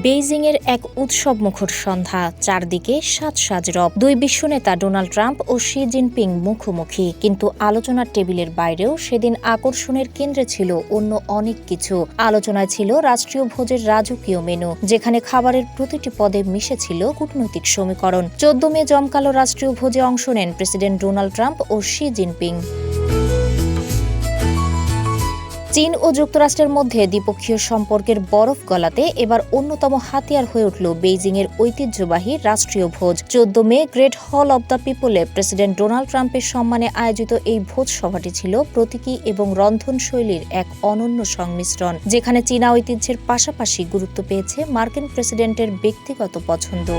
বেইজিংয়ের এক উৎসবমুখর সন্ধ্যা, চারদিকে সাজ রব। দুই বিশ্বনেতা ডোনাল্ড ট্রাম্প ও শি জিনপিং মুখোমুখি, কিন্তু আলোচনার টেবিলের বাইরেও সেদিন আকর্ষণের কেন্দ্রে ছিল অন্য অনেক কিছু। আলোচনায় ছিল রাষ্ট্রীয় ভোজের রাজকীয় মেনু, যেখানে খাবারের প্রতিটি পদে মিশেছিল কূটনৈতিক সমীকরণ। 14 মে জমকালো রাষ্ট্রীয় ভোজে অংশ নেন প্রেসিডেন্ট ডোনাল্ড ট্রাম্প ও শি জিনপিং। চীন ও যুক্তরাষ্ট্রের মধ্যে দ্বিপক্ষীয় সম্পর্কের বরফ গলাতে এবার অন্যতম হাতিয়ার হয়ে উঠল বেইজিংয়ের ঐতিহ্যবাহী রাষ্ট্রীয় ভোজ। 14 মে গ্রেট হল অব দ্য পিপলে প্রেসিডেন্ট ডোনাল্ড ট্রাম্পের সম্মানে আয়োজিত এই ভোজ সভাটি ছিল প্রতীকী এবং রন্ধনশৈলীর এক অনন্য সংমিশ্রণ, যেখানে চীনা ঐতিহ্যের পাশাপাশি গুরুত্ব পেয়েছে মার্কিন প্রেসিডেন্টের ব্যক্তিগত পছন্দ।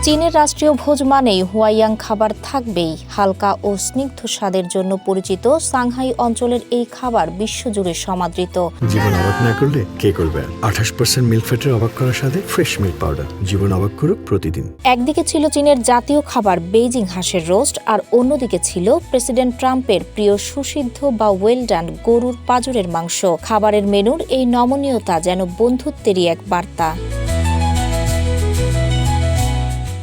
চীনের রাষ্ট্রীয় ভোজ মানেই হুয়াইয়াং খাবার থাকবেই। হালকা ও স্নিগ্ধ স্বাদের জন্য পরিচিত সাংহাই অঞ্চলের এই খাবার বিশ্বজুড়ে সমাদৃত। জীবন অবাক না করলে কে করবে? 28% মিল্ক ফ্যাটের অবাক করার সাথে ফ্রেশ মিল্ক পাউডার। জীবন অবাক করুক প্রতিদিন। একদিকে ছিল চীনের জাতীয় খাবার বেইজিং হাঁসের রোস্ট, আর অন্যদিকে ছিল প্রেসিডেন্ট ট্রাম্পের প্রিয় সুসিদ্ধ বা ওয়েল ডান গরুর পাঁজরের মাংস। খাবারের মেনুর এই নমনীয়তা যেন বন্ধুত্বেরই এক বার্তা।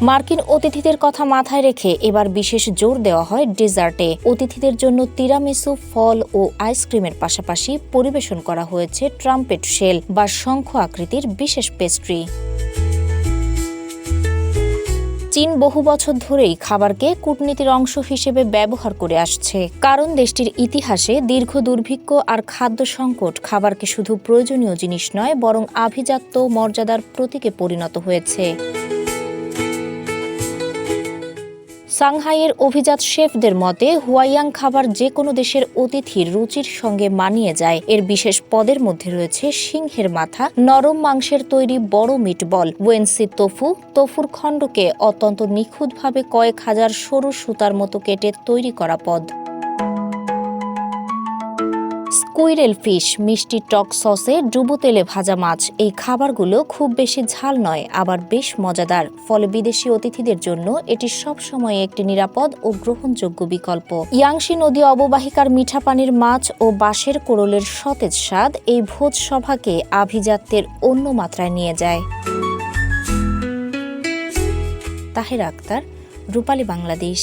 মার্কিন অতিথিদের কথা মাথায় রেখে এবার বিশেষ জোর দেওয়া হয় ডেজার্টে। অতিথিদের জন্য তিরামিসু, ফল ও আইসক্রিমের পাশাপাশি পরিবেশন করা হয়েছে ট্রাম্পেট শেল বা শঙ্খ আকৃতির বিশেষ পেস্ট্রি। চীন বহু বছর ধরেই খাবারকে কূটনীতির অংশ হিসেবে ব্যবহার করে আসছে, কারণ দেশটির ইতিহাসে দীর্ঘ দুর্ভিক্ষ আর খাদ্য সংকট খাবারকে শুধু প্রয়োজনীয় জিনিস নয়, বরং আভিজাত্য মর্যাদার প্রতীকে পরিণত হয়েছে। সাংহাইয়ের অভিজাত শেফদের মতে হুয়াইয়াং খাবার যে কোনো দেশের অতিথির রুচির সঙ্গে মানিয়ে যায়। এর বিশেষ পদের মধ্যে রয়েছে সিংহের মাথা, নরম মাংসের তৈরি বড় মিটবল, ওয়েনসি তোফুর খণ্ডকে অত্যন্ত নিখুঁতভাবে কয়েক হাজার সরু সুতার মতো কেটে তৈরি করা পদ, স্কুইরেল ফিশ, মিষ্টি টক সসে ডুবো তেলে ভাজা মাছ। এই খাবারগুলো খুব বেশি ঝাল নয়, আবার বেশ মজাদার, ফলে বিদেশি অতিথিদের জন্য এটি সবসময় একটি নিরাপদ ও গ্রহণযোগ্য বিকল্প। ইয়াংশি নদী অববাহিকার মিঠা পানির মাছ ও বাঁশের কোরলের সতেজ স্বাদ এই ভোজ সভাকে আভিজাত্যের অন্য মাত্রায় নিয়ে যায়। তাহেরা আক্তার, রূপালী বাংলাদেশ।